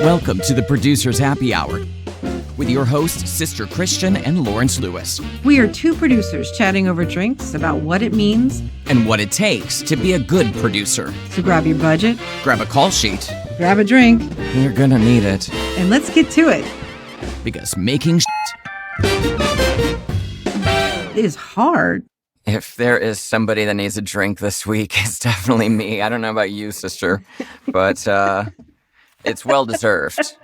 Welcome to the Producer's Happy Hour with your hosts, Sister Christian and Lawrence Lewis. We are two producers chatting over drinks about what it means and what it takes to be a good producer. So grab your budget, grab a call sheet, grab a drink. You're gonna need it. And let's get to it. Because making is hard. If there is somebody that needs a drink this week, it's definitely me. I don't know about you, sister, but it's well-deserved.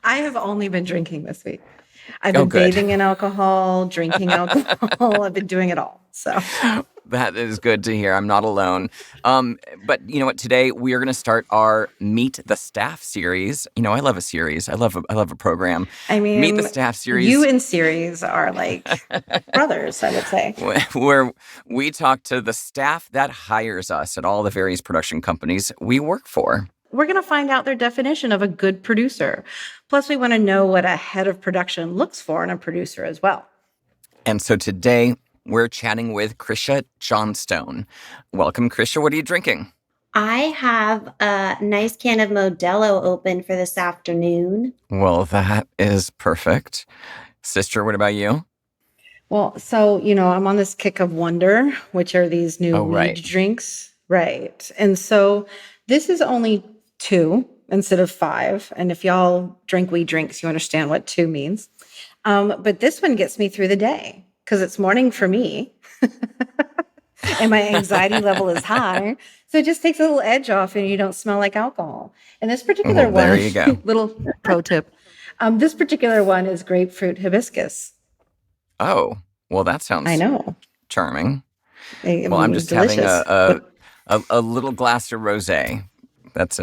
I have only been drinking this week. I've been bathing in alcohol, drinking alcohol. I've been doing it all. So that is good to hear. I'm not alone. But you know what? Today we are going to start our Meet the Staff series. You know, I love a series. I love a program. I mean, Meet the Staff series. You and series are like brothers, I would say. Where we talk to the staff that hires us at all the various production companies we work for. We're going to find out their definition of a good producer. Plus, we want to know what a head of production looks for in a producer as well. And so today, we're chatting with Krysia Johnstone. Welcome, Krysia. What are you drinking? I have a nice can of Modelo open for this afternoon. Well, that is perfect. Sister, what about you? Well, so, I'm on this kick of Wonder, which are these new weed drinks. Right. And so this is only 2 instead of 5. And if y'all drink weed drinks, you understand what 2 means. But this one gets me through the day because it's morning for me. And my anxiety level is high. So it just takes a little edge off and you don't smell like alcohol. And this particular one, there you go. Little pro tip. This particular one is grapefruit hibiscus. Oh, well, that sounds charming. I'm just having a little glass of rosé. That's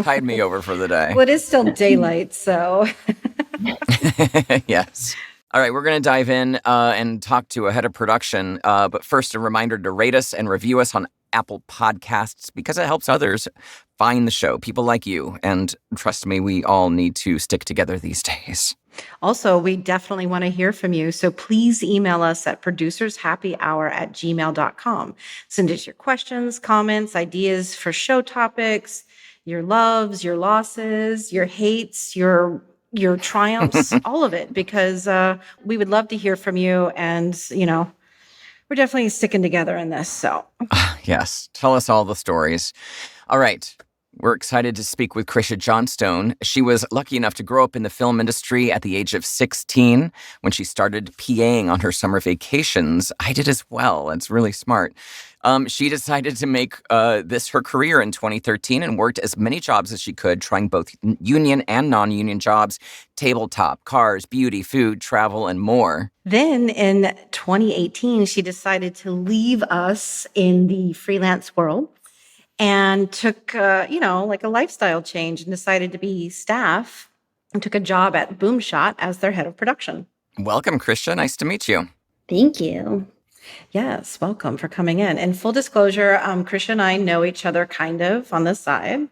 tied me over for the day. Well, it is still daylight, so. Yes. All right, we're going to dive in and talk to a head of production. But first, a reminder to rate us and review us on Apple Podcasts because it helps others find the show, people like you. And trust me, we all need to stick together these days. Also, we definitely want to hear from you. So please email us at producershappyhour@gmail.com. Send us your questions, comments, ideas for show topics, your loves, your losses, your hates, your triumphs, all of it, because we would love to hear from you. And, we're definitely sticking together in this. So, yes, tell us all the stories. All right. We're excited to speak with Krysia Johnstone. She was lucky enough to grow up in the film industry at the age of 16 when she started PAing on her summer vacations. I did as well. It's really smart. She decided to make this her career in 2013 and worked as many jobs as she could, trying both union and non-union jobs, tabletop, cars, beauty, food, travel, and more. Then in 2018, she decided to leave us in the freelance world and took, like a lifestyle change and decided to be staff and took a job at Boomshot as their head of production. Welcome, Krysia. Nice to meet you. Thank you. Yes, welcome for coming in. And full disclosure, Krysia and I know each other kind of on the side.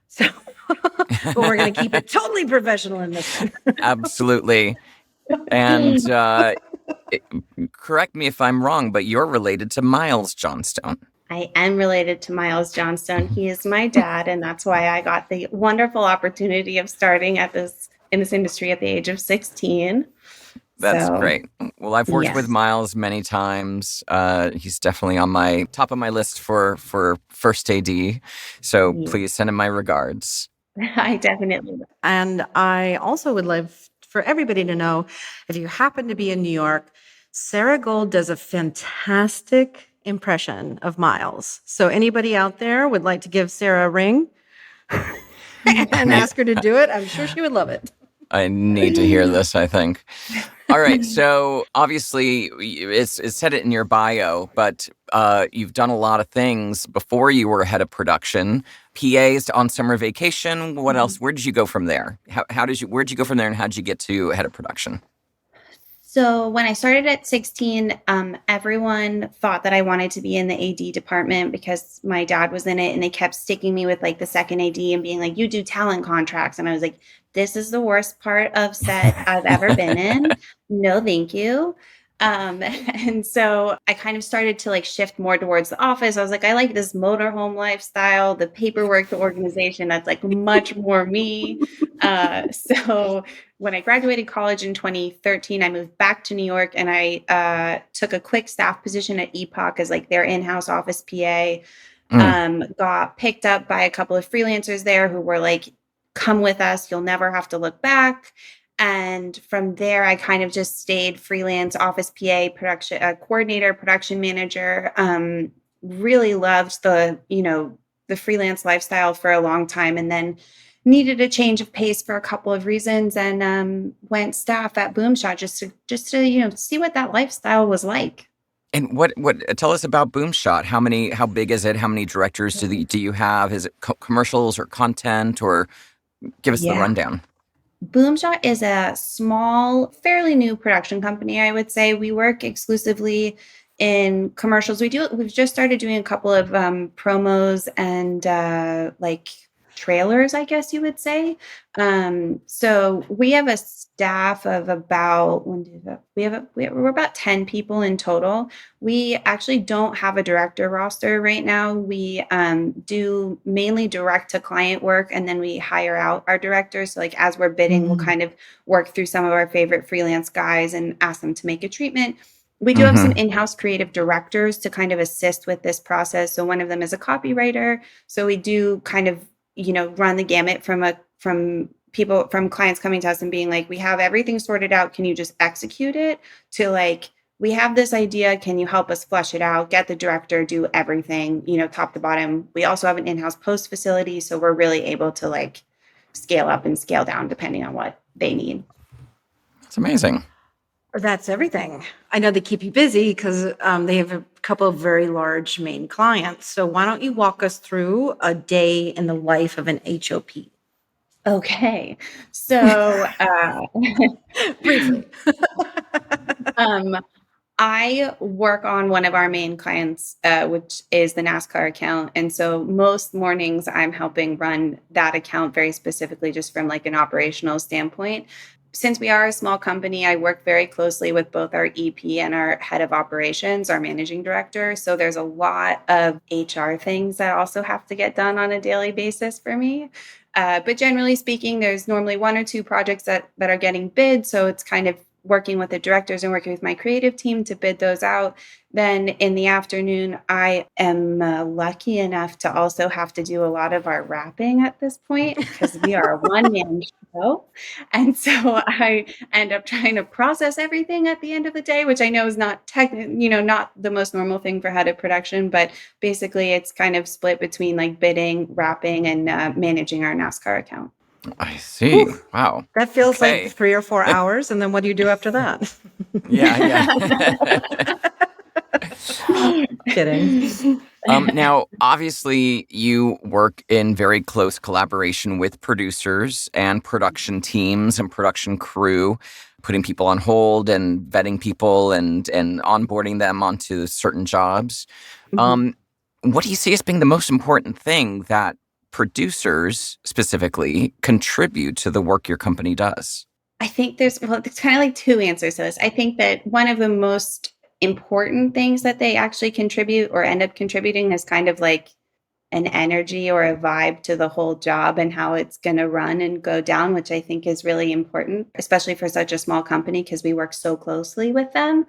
So, but we're going to keep it totally professional in this one. Absolutely. And correct me if I'm wrong, but you're related to Miles Johnstone. I am related to Miles Johnstone. He is my dad, and that's why I got the wonderful opportunity of starting in this industry at the age of 16. That's great. Well, I've worked with Miles many times. He's definitely on my top of my list for first AD. So please send him my regards. I definitely will. And I also would love for everybody to know, if you happen to be in New York, Sarah Gold does a fantastic impression of Miles. So anybody out there would like to give Sarah a ring and ask her to do it, I'm sure she would love it. I need to hear this, I think. All right. So obviously it said it in your bio, but you've done a lot of things before you were head of production. PAs on summer vacation. What else? Where did you go from there? Where'd you go from there and how did you get to head of production? So when I started at 16, everyone thought that I wanted to be in the AD department because my dad was in it, and they kept sticking me with like the second AD and being like, you do talent contracts. And I was like, this is the worst part of set I've ever been in. No, thank you. And so I kind of started to like shift more towards the office. I was like, I like this motorhome lifestyle, the paperwork, the organization. That's like much more me. So when I graduated college in 2013, I moved back to New York and I took a quick staff position at Epoch as like their in-house office PA. Got picked up by a couple of freelancers there who were like, come with us, you'll never have to look back. And from there, I kind of just stayed freelance office PA, production coordinator, production manager. Really loved the freelance lifestyle for a long time, and then needed a change of pace for a couple of reasons, and went staff at Boomshot just to see what that lifestyle was like. And what tell us about Boomshot. How big is it? How many directors do you have? Is it commercials or content, or give us the rundown? Boomshot is a small, fairly new production company, I would say. We work exclusively in commercials. We've just started doing a couple of promos and like trailers, I guess you would say. So we have a staff of about we're about 10 people in total. We actually don't have a director roster right now. We do mainly direct to client work, and then we hire out our directors. So like as we're bidding, we'll kind of work through some of our favorite freelance guys and ask them to make a treatment. We do have some in-house creative directors to kind of assist with this process. So one of them is a copywriter. So we do kind of run the gamut from clients coming to us and being like, we have everything sorted out, can you just execute it, to like, we have this idea, can you help us flesh it out, get the director, do everything, top to bottom. We also have an in-house post facility, so we're really able to like scale up and scale down depending on what they need. That's amazing. That's everything. I know they keep you busy because they have a couple of very large main clients. So why don't you walk us through a day in the life of an HOP? Okay. So briefly. I work on one of our main clients, which is the NASCAR account. And so most mornings I'm helping run that account very specifically, just from like an operational standpoint. Since we are a small company, I work very closely with both our EP and our head of operations, our managing director. So there's a lot of HR things that also have to get done on a daily basis for me. But generally speaking, there's normally one or two projects that are getting bid. So it's kind of working with the directors and working with my creative team to bid those out. Then in the afternoon, I am lucky enough to also have to do a lot of our wrapping at this point because we are a one-man show. And so I end up trying to process everything at the end of the day, which I know is not not the most normal thing for head of production, but basically it's kind of split between like bidding, wrapping, and managing our NASCAR account. I see. Oof. Wow. That feels like 3 or 4 hours. And then what do you do after that? Yeah. Kidding. Now, obviously, you work in very close collaboration with producers and production teams and production crew, putting people on hold and vetting people and onboarding them onto certain jobs. What do you see as being the most important thing that producers specifically contribute to the work your company does? I think there's kind of like two answers to this. I think that one of the most important things that they actually contribute or end up contributing is kind of like an energy or a vibe to the whole job and how it's going to run and go down, which I think is really important, especially for such a small company because we work so closely with them.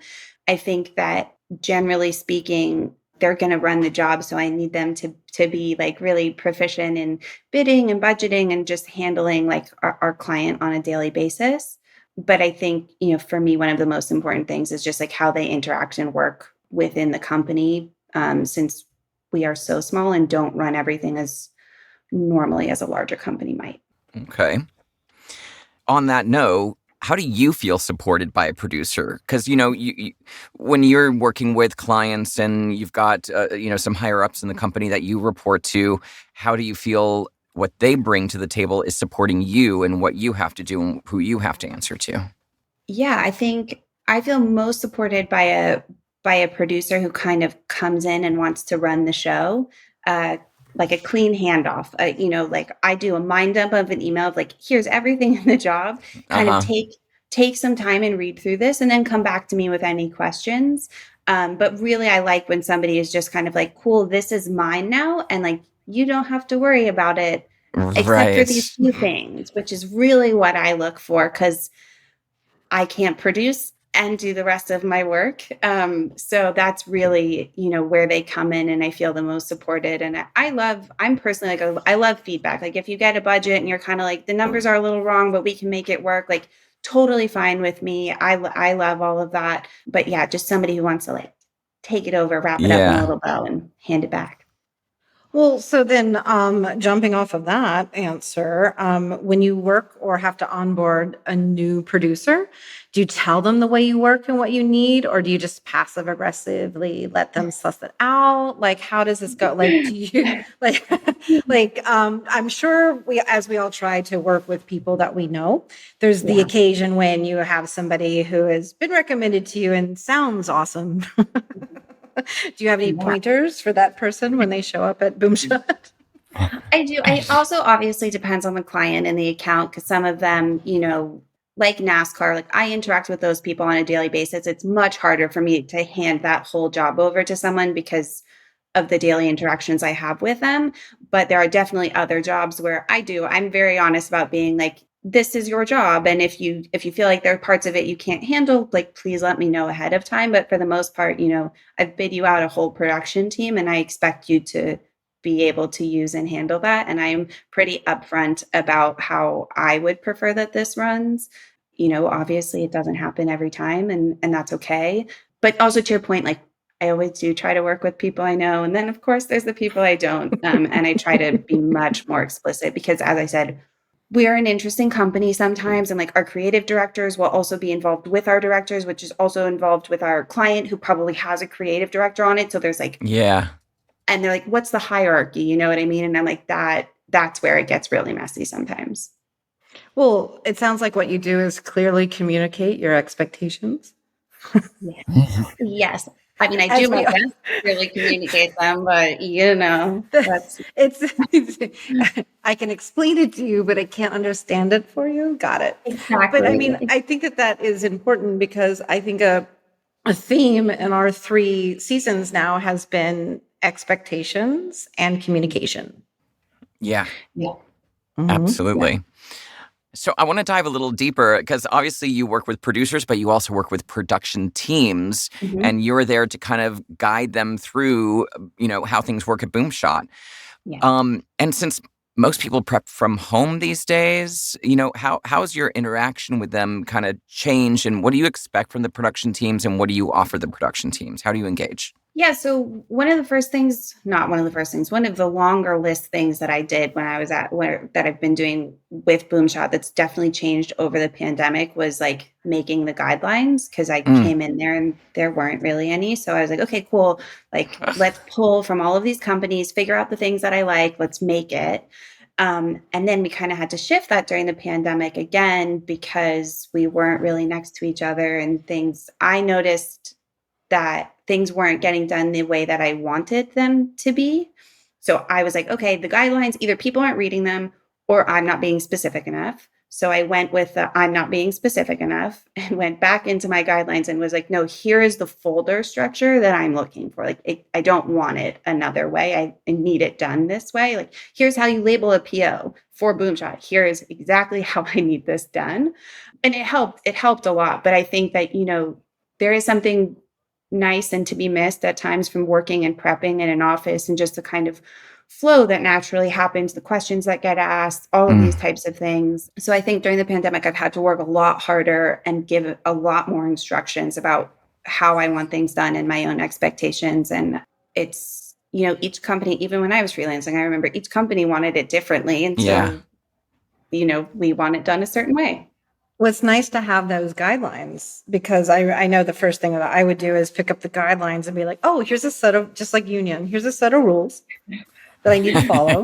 I think that generally speaking, they're going to run the job. So I need them to be like really proficient in bidding and budgeting and just handling like our client on a daily basis. But I think, for me, one of the most important things is just like how they interact and work within the company, since we are so small and don't run everything as normally as a larger company might. Okay. On that note, how do you feel supported by a producer? Because, you when you're working with clients and you've got, some higher ups in the company that you report to, how do you feel what they bring to the table is supporting you and what you have to do and who you have to answer to? Yeah, I think I feel most supported by a producer who kind of comes in and wants to run the show, like a clean handoff. Like I do a mind dump of an email of like, here's everything in the job, kind of take take some time and read through this and then come back to me with any questions. But really, I like when somebody is just kind of like, cool, this is mine now. And like, you don't have to worry about it except for these Right. few things, which is really what I look for because I can't produce and do the rest of my work. So that's really, where they come in and I feel the most supported. And I'm personally like, I love feedback. Like if you get a budget and you're kind of like, the numbers are a little wrong, but we can make it work. Like totally fine with me. I love all of that. But yeah, just somebody who wants to like take it over, wrap it up in a Yeah. little bow and hand it back. Well, so then, jumping off of that answer, when you work or have to onboard a new producer, do you tell them the way you work and what you need, or do you just passive aggressively let them suss it out? Like, how does this go? Like, do you like, I'm sure as we all try to work with people that we know, there's the occasion when you have somebody who has been recommended to you and sounds awesome. Do you have any pointers for that person when they show up at Boomshot? I do. I also obviously depends on the client and the account because some of them, like NASCAR, like I interact with those people on a daily basis. It's much harder for me to hand that whole job over to someone because of the daily interactions I have with them. But there are definitely other jobs where I'm very honest about being like, this is your job. And if you feel like there are parts of it you can't handle, like please let me know ahead of time. But for the most part, I've bid you out a whole production team and I expect you to be able to use and handle that. And I'm pretty upfront about how I would prefer that this runs. Obviously it doesn't happen every time and that's okay. But also to your point, like I always do try to work with people I know. And then of course there's the people I don't. And I try to be much more explicit because as I said, we're an interesting company sometimes. And like our creative directors will also be involved with our directors, which is also involved with our client who probably has a creative director on it. So there's like, Yeah. and they're like, what's the hierarchy? You know what I mean? And I'm like, that's where it gets really messy sometimes. Well, it sounds like what you do is clearly communicate your expectations. Yes. I mean, I As do my we best to really communicate them, but that's I can explain it to you, but I can't understand it for you. Got it. exactly. But I mean, I think that is important because I think a theme in our 3 seasons now has been expectations and communication. Yeah. Yeah. Absolutely. Yeah. So I want to dive a little deeper because obviously you work with producers, but you also work with production teams, Mhm. and you're there to kind of guide them through, how things work at Boomshot. Yeah. And since most people prep from home these days, how's your interaction with them kind of changed, and what do you expect from the production teams, and what do you offer the production teams? How do you engage? Yeah. So one of the longer list things that I did when I was that I've been doing with Boomshot that's definitely changed over the pandemic was like making the guidelines because I came in there and there weren't really any. So I was like, okay, cool. Like let's pull from all of these companies, figure out the things that I like, let's make it. And then we kind of had to shift that during the pandemic again because we weren't really next to each other and things. I noticed that things weren't getting done the way that I wanted them to be. So I was like, okay, the guidelines, either people aren't reading them or I'm not being specific enough. So I went with the I'm not being specific enough and went back into my guidelines and was like, no, here is the folder structure that I'm looking for. Like, I don't want it another way. I need it done this way. Like, here's how you label a PO for Boomshot. Here is exactly how I need this done. And it helped. It helped a lot. But I think that, there is something nice and to be missed at times from working and prepping in an office and just the kind of flow that naturally happens, the questions that get asked, all of these types of things. So I think during the pandemic, I've had to work a lot harder and give a lot more instructions about how I want things done and my own expectations. And it's, each company, even when I was freelancing, I remember each company wanted it differently. And so, we want it done a certain way. Well, it's nice to have those guidelines because I know the first thing that I would do is pick up the guidelines and be like, oh, here's a set of, just like union, here's a set of rules that I need to follow.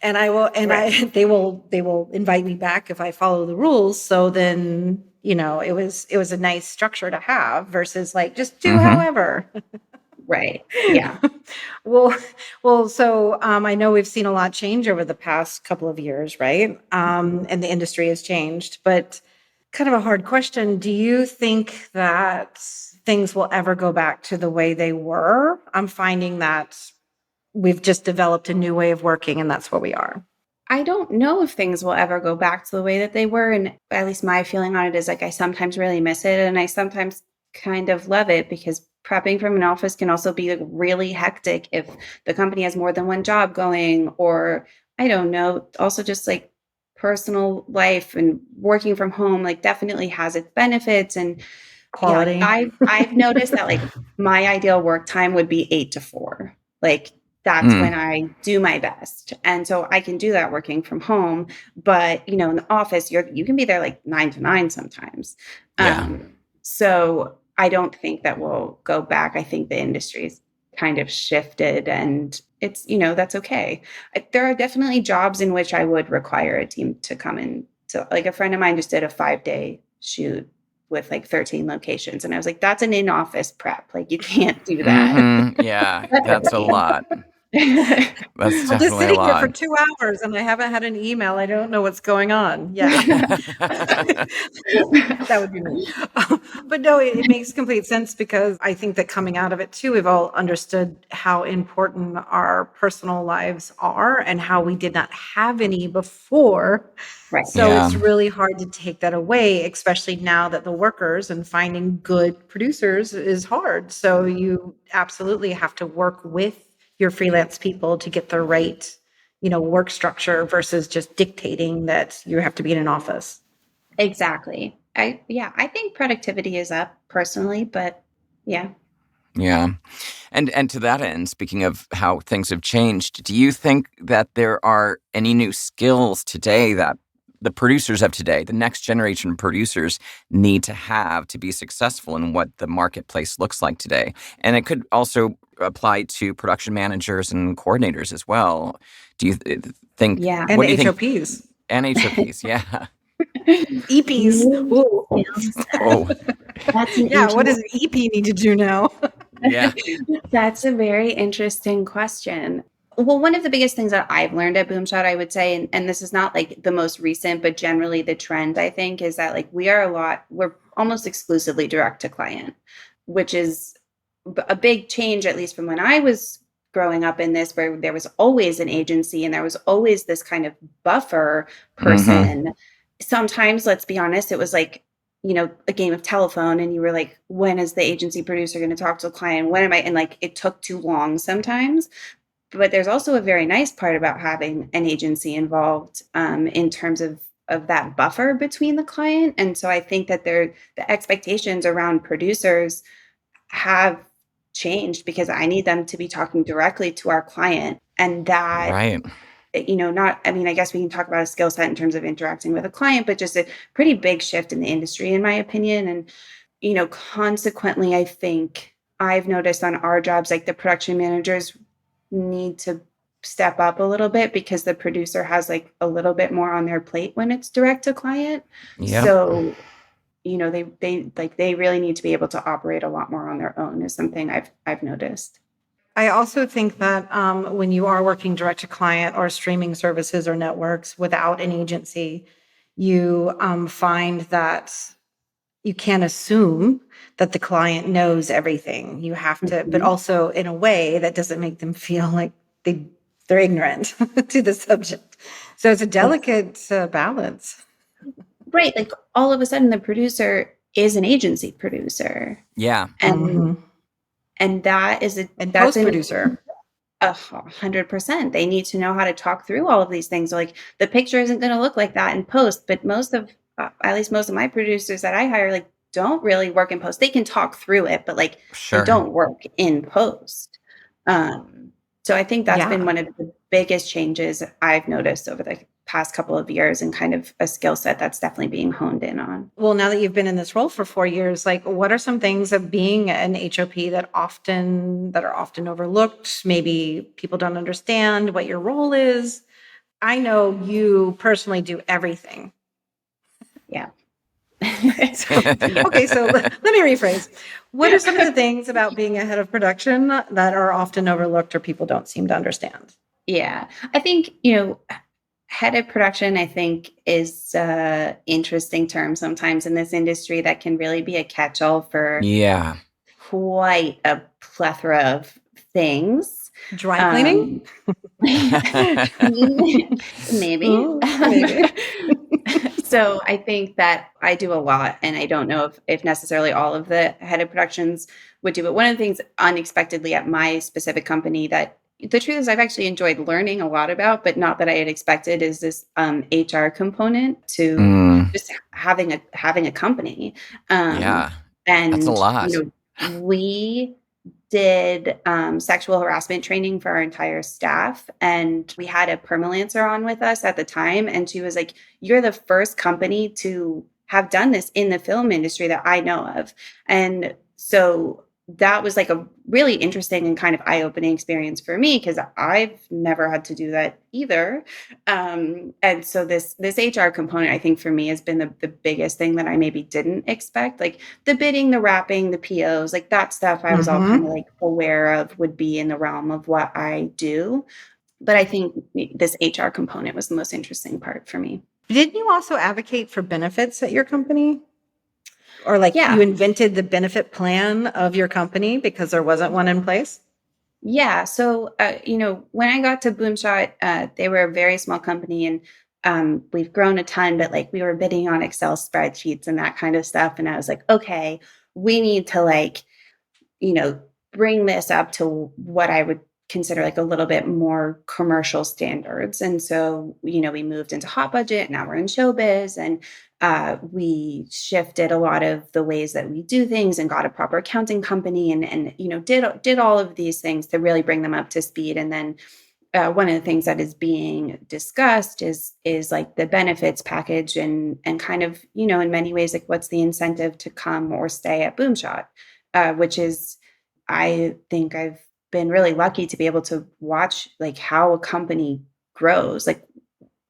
And I will, and Right. they will invite me back if I follow the rules. So then, it was a nice structure to have versus like, just do however. Right. Yeah. Well, so I know we've seen a lot change over the past couple of years, right? And the industry has changed, but Kind of a hard question. Do you think that things will ever go back to the way they were? I'm finding that we've just developed a new way of working, and that's where we are. I don't know if things will ever go back to the way that they were. And at least my feeling on it is like I sometimes really miss it and I sometimes kind of love it because prepping from an office can also be like really hectic if the company has more than one job going, or I don't know, also just like personal life and working from home like definitely has its benefits. And yeah, like Quality. I've noticed that like my ideal work time would be 8 to 4. Like that's when I do my best. And so I can do that working from home. But in the office, you can be there like 9 to 9 sometimes. Yeah. So I don't think that we'll go back. I think the industry's kind of shifted and it's, that's okay. There are definitely jobs in which I would require a team to come in. So like a friend of mine just did a 5-day shoot with like 13 locations. And I was like, that's an in-office prep. Like you can't do that. Mm-hmm. Yeah, that's a lot. That's I'm just definitely a sitting here for lot. 2 hours and I haven't had an email. I don't know what's going on. Yeah. That would be me. But no, it makes complete sense because I think that coming out of it too, we've all understood how important our personal lives are and how we did not have any before. Right. So Yeah. it's really hard to take that away, especially now that the workers and finding good producers is hard. So you absolutely have to work with your freelance people to get the right, work structure versus just dictating that you have to be in an office. Exactly. I think productivity is up personally, but yeah. Yeah. And to that end, speaking of how things have changed, do you think that there are any new skills today that the producers of today, the next generation producers, need to have to be successful in what the marketplace looks like today? And it could also apply to production managers and coordinators as well. Do you think? Yeah. And What do you think? HOPs. And HOPs, yeah. EPs. Ooh. Oh, That's an Yeah, what does an EP need to do now? yeah. That's a very interesting question. Well, one of the biggest things that I've learned at Boomshot, I would say, and this is not like the most recent, but generally the trend, I think, is that like we're almost exclusively direct to client, which is a big change, at least from when I was growing up in this, where there was always an agency and there was always this kind of buffer person. Sometimes, let's be honest, it was like, a game of telephone and you were like, when is the agency producer going to talk to the client? When am I? And like, it took too long sometimes. But there's also a very nice part about having an agency involved in terms of that buffer between the client. And so I think that the expectations around producers have changed because I need them to be talking directly to our client. And that, Right. I guess we can talk about a skill set in terms of interacting with a client, but just a pretty big shift in the industry, in my opinion. And, consequently, I think I've noticed on our jobs, like the production managers need to step up a little bit because the producer has like a little bit more on their plate when it's direct to client. Yep. So, they really need to be able to operate a lot more on their own is something I've noticed. I also think that when you are working direct to client or streaming services or networks without an agency, you find that you can't assume that the client knows everything. You have to, but also in a way that doesn't make them feel like they're ignorant to the subject. So it's a delicate balance. Right. Like all of a sudden the producer is an agency producer. Yeah. And that is And that's post-producer. 100%. They need to know how to talk through all of these things. Like the picture isn't going to look like that in post, but at least most of my producers that I hire, like don't really work in post. They can talk through it, but like Sure. they don't work in post. So I think that's been Yeah. one of the biggest changes I've noticed over the past couple of years and kind of a skill set that's definitely being honed in on. Well, now that you've been in this role for 4 years, like what are some things of being an HOP that are often overlooked? Maybe people don't understand what your role is. I know you personally do everything. Yeah. Okay, so let me rephrase. What are some of the things about being a head of production that are often overlooked or people don't seem to understand? Yeah. I think, head of production, I think, is an interesting term sometimes in this industry that can really be a catch-all for quite a plethora of things. Dry cleaning? Maybe. Maybe. So I think that I do a lot, and I don't know if necessarily all of the head of productions would do. But one of the things unexpectedly at my specific company that the truth is I've actually enjoyed learning a lot about, but not that I had expected, is this HR component to just having a company. Yeah, and that's a lot. We did sexual harassment training for our entire staff, and we had a permalancer on with us at the time, and she was like, "You're the first company to have done this in the film industry that I know of." And so that was like a really interesting and kind of eye-opening experience for me, because I've never had to do that either. And so this HR component, I think for me, has been the biggest thing that I maybe didn't expect. Like the bidding, the wrapping, the POs, like that stuff I was all kind of like aware of would be in the realm of what I do. But I think this HR component was the most interesting part for me. Didn't you also advocate for benefits at your company? Or like you invented the benefit plan of your company because there wasn't one in place? Yeah. So, when I got to Boomshot, they were a very small company, and we've grown a ton, but like we were bidding on Excel spreadsheets and that kind of stuff. And I was like, okay, we need to bring this up to what I would consider like a little bit more commercial standards. And so, we moved into hot budget. Now we're in showbiz, and we shifted a lot of the ways that we do things and got a proper accounting company, and did all of these things to really bring them up to speed. And then one of the things that is being discussed is like the benefits package, and kind of, in many ways, like what's the incentive to come or stay at Boomshot, which is, I think I've been really lucky to be able to watch like how a company grows, like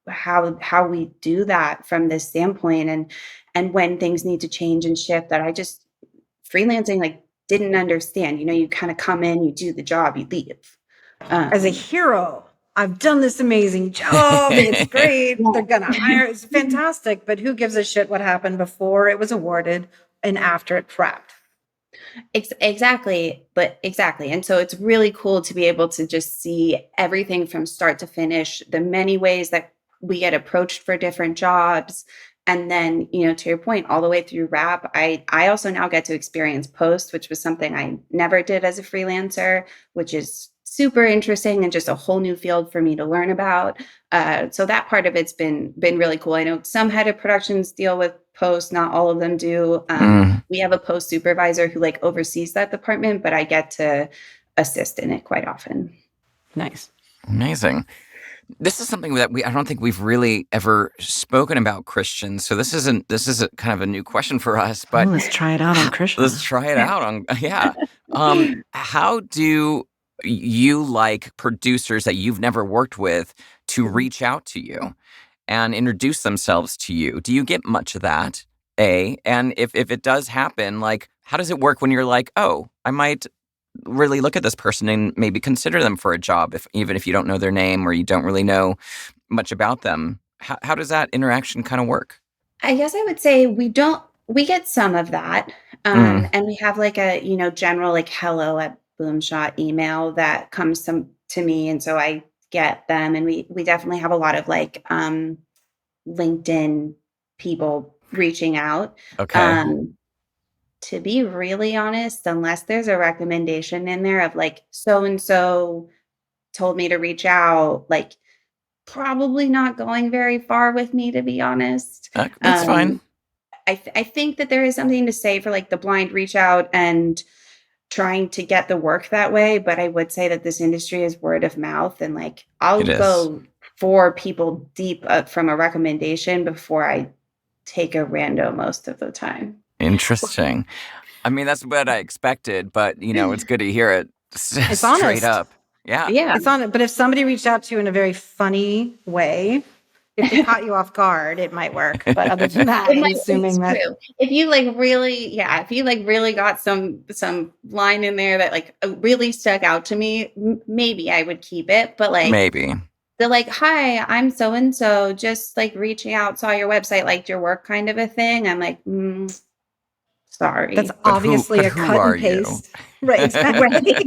how we do that from this standpoint, and when things need to change and shift that I just freelancing like didn't understand. You kind of come in, you do the job, you leave. As a hero, I've done this amazing job. It's great. They're gonna hire. It's fantastic. But who gives a shit what happened before it was awarded and after it wrapped? Exactly. And so it's really cool to be able to just see everything from start to finish, the many ways that we get approached for different jobs. And then, to your point, all the way through wrap. I also now get to experience post, which was something I never did as a freelancer, which is super interesting and just a whole new field for me to learn about. So that part of it's been really cool. I know some head of productions deal with post, not all of them do. We have a post supervisor who like oversees that department, but I get to assist in it quite often. Nice. Amazing. This is something that I don't think we've really ever spoken about, Christian. So this is a kind of a new question for us, but let's try it out on Christian. Let's try it out on, yeah. How do you like producers that you've never worked with to reach out to you and introduce themselves to you? Do you get much of that? And if it does happen, like, how does it work when you're like, oh, I might really look at this person and maybe consider them for a job, even if you don't know their name or you don't really know much about them? How does that interaction kind of work? I guess I would say we get some of that. And we have like a, general like hello at Boomshot email that comes to me. And so I get them, and we definitely have a lot of like LinkedIn people reaching out. Okay. To be really honest, unless there's a recommendation in there of like so-and-so told me to reach out, like probably not going very far with me, to be honest. That's fine. I think that there is something to say for like the blind reach out and trying to get the work that way. But I would say that this industry is word of mouth, and like I'll go for people deep from a recommendation before I take a rando most of the time. Interesting. I mean, that's what I expected, but it's good to hear it It's straight honest. up. Yeah. It's on it. But if somebody reached out to you in a very funny way, if they caught you off guard, it might work. But other than that, I'm assuming that if you like really got some line in there that like really stuck out to me, maybe I would keep it. But like maybe they're like, "Hi, I'm so and so, just like reaching out, saw your website, liked your work," kind of a thing. I'm like, That's sorry. obviously a who cut are and you? paste. Right, exactly. Right.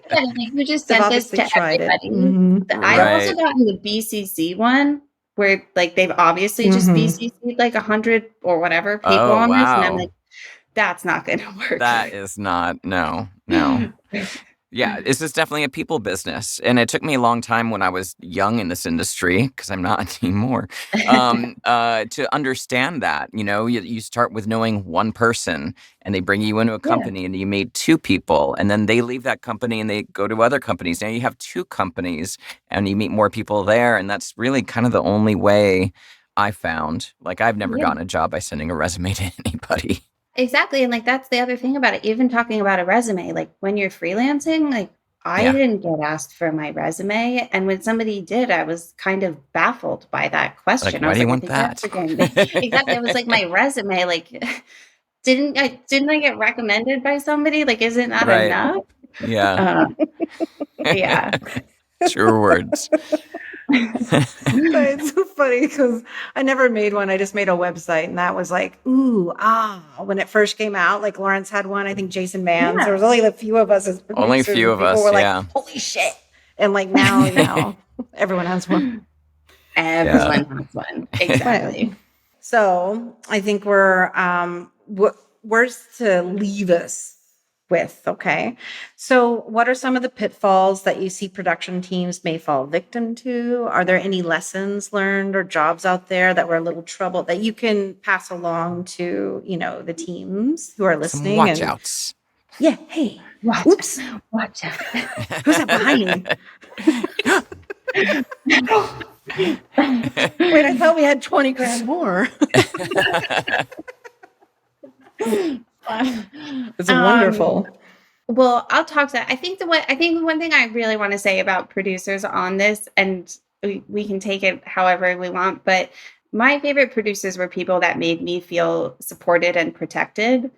Yeah, like, you just They've sent this obviously to tried it. everybody. I've also Right. gotten the BCC one where like they've obviously just BCC'd like 100 or whatever people Oh, on this, and I'm wow. like, that's not going to work. That is not, no, no. Yeah, this is definitely a people business. And it took me a long time when I was young in this industry, because I'm not anymore, to understand that. You start with knowing one person and they bring you into a Yeah. company and you meet two people and then they leave that company and they go to other companies. Now you have two companies and you meet more people there. And that's really kind of the only way I found. Like, I've never Yeah. gotten a job by sending a resume to anybody. Exactly, and, like, that's the other thing about it, even talking about a resume, like, when you're freelancing, like, I Yeah. didn't get asked for my resume, and when somebody did, I was kind of baffled by that Like, question. I why was do you like, "I want think that's that? again" exactly, I was like, "My resume, like, didn't I get recommended by somebody? Like, isn't that Right. enough?" Yeah. Uh, yeah. True words. But it's so funny because I never made one. I just made a website, and that was like, ooh, when it first came out. Like Lawrence had one. I think Jason Mans. There Yeah. was only a few of us as Only a producers, few and of people us, were like, yeah. holy shit. And like now, everyone has one. Everyone has one. Exactly. So I think we're where's to leave us with, okay? So what are some of the pitfalls that you see production teams may fall victim to? Are there any lessons learned or jobs out there that were a little trouble that you can pass along to, the teams who are Some listening? watch And outs. yeah, hey, oops, Watch out. who's that behind me? Wait, I thought we had 20 grand more. It's wonderful. Well, I'll talk to that. I think the one thing I really want to say about producers on this, and we can take it however we want, but my favorite producers were people that made me feel supported and protected.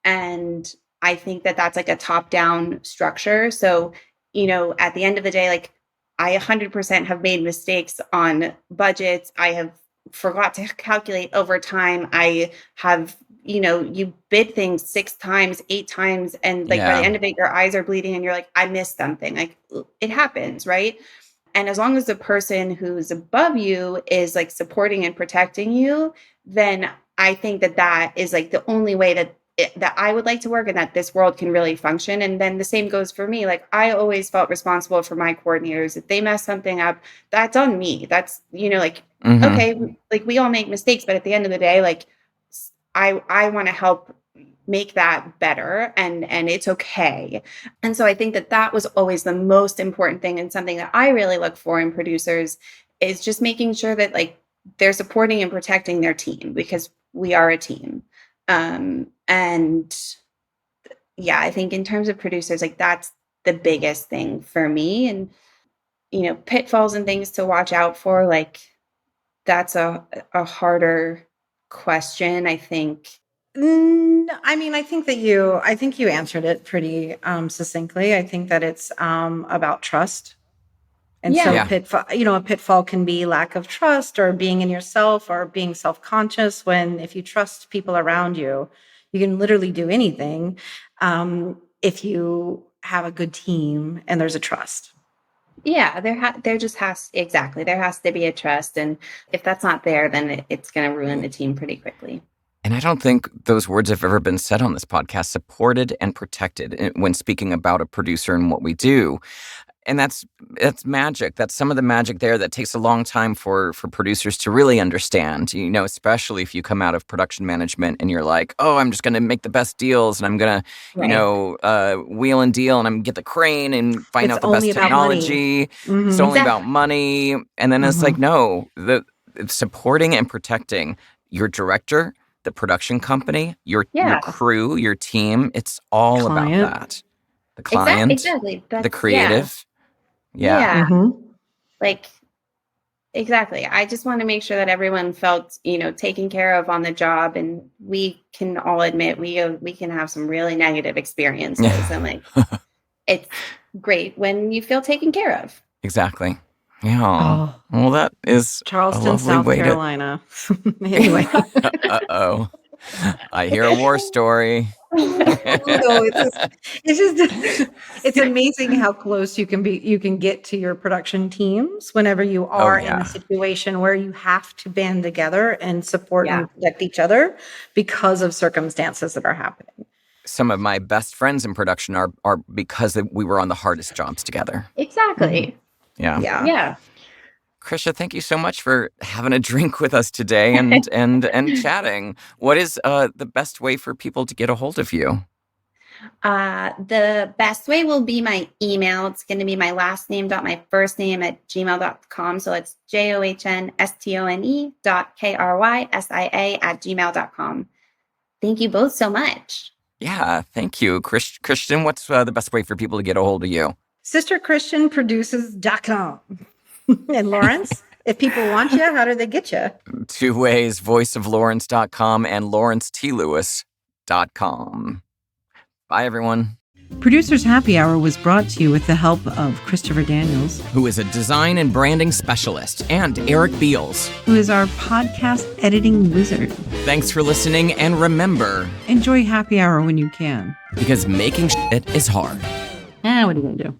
And I think that that's like a top down structure. So, at the end of the day, like, I 100% have made mistakes on budgets. I have forgot to calculate overtime. I have, you bid things 6 times, 8 times, and like by the Yeah. end of it, your eyes are bleeding and you're like, I missed something. Like, it happens, right? And as long as the person who's above you is like supporting and protecting you, then I think that that is like the only way that I would like to work and that this world can really function. And then the same goes for me. Like, I always felt responsible for my coordinators. If they mess something up, that's on me. That's, like, okay, like, we all make mistakes, but at the end of the day, like, I want to help make that better, and it's okay. And so I think that that was always the most important thing, and something that I really look for in producers is just making sure that, like, they're supporting and protecting their team, because we are a team. And yeah, I think in terms of producers, like, that's the biggest thing for me. And pitfalls and things to watch out for, like, that's a harder question, I think. I mean, I think you answered it pretty succinctly. I think that it's about trust. And so Yeah. a pitfall can be lack of trust or being in yourself or being self-conscious when if you trust people around you, you can literally do anything if you have a good team and there's a trust. Yeah, there just has exactly. There has to be a trust, and if that's not there, then it's going to ruin the team pretty quickly. And I don't think those words have ever been said on this podcast, supported and protected, when speaking about a producer and what we do. And that's magic. That's some of the magic there that takes a long time for producers to really understand, especially if you come out of production management and you're like, oh, I'm just going to make the best deals and I'm going to, wheel and deal and I'm going to get the crane and find out the best technology. It's only about money. And then it's like, no, it's supporting and protecting your director, the production company, your crew, your team. It's all about that. The client, exactly. The creative. Yeah. Like, exactly. I just want to make sure that everyone felt, taken care of on the job, and we can all admit we can have some really negative experiences, and like, it's great when you feel taken care of. Exactly. Yeah. Oh. Well, that is a Charleston, lovely South way Carolina. Anyway. Uh-oh. I hear a war story. No, it's amazing how close you can get to your production teams whenever you are in a situation where you have to band together and support and protect each other because of circumstances that are happening. Some of my best friends in production are because we were on the hardest jobs together. Exactly. Yeah. Yeah. Krysia, thank you so much for having a drink with us today and chatting. What is the best way for people to get a hold of you? The best way will be my email. It's going to be my last name dot my first name at gmail.com. So it's johnstone.krisia@gmail.com. Thank you both so much. Yeah, thank you. Christian, what's the best way for people to get a hold of you? SisterChristianProduces.com. And Lawrence, if people want you, how do they get you? 2 ways, voiceoflawrence.com and lawrencetLewis.com. Bye, everyone. Producers Happy Hour was brought to you with the help of Christopher Daniels, who is a design and branding specialist, and Eric Beals, who is our podcast editing wizard. Thanks for listening, and remember, enjoy Happy Hour when you can. because making shit is hard. What are you going to do?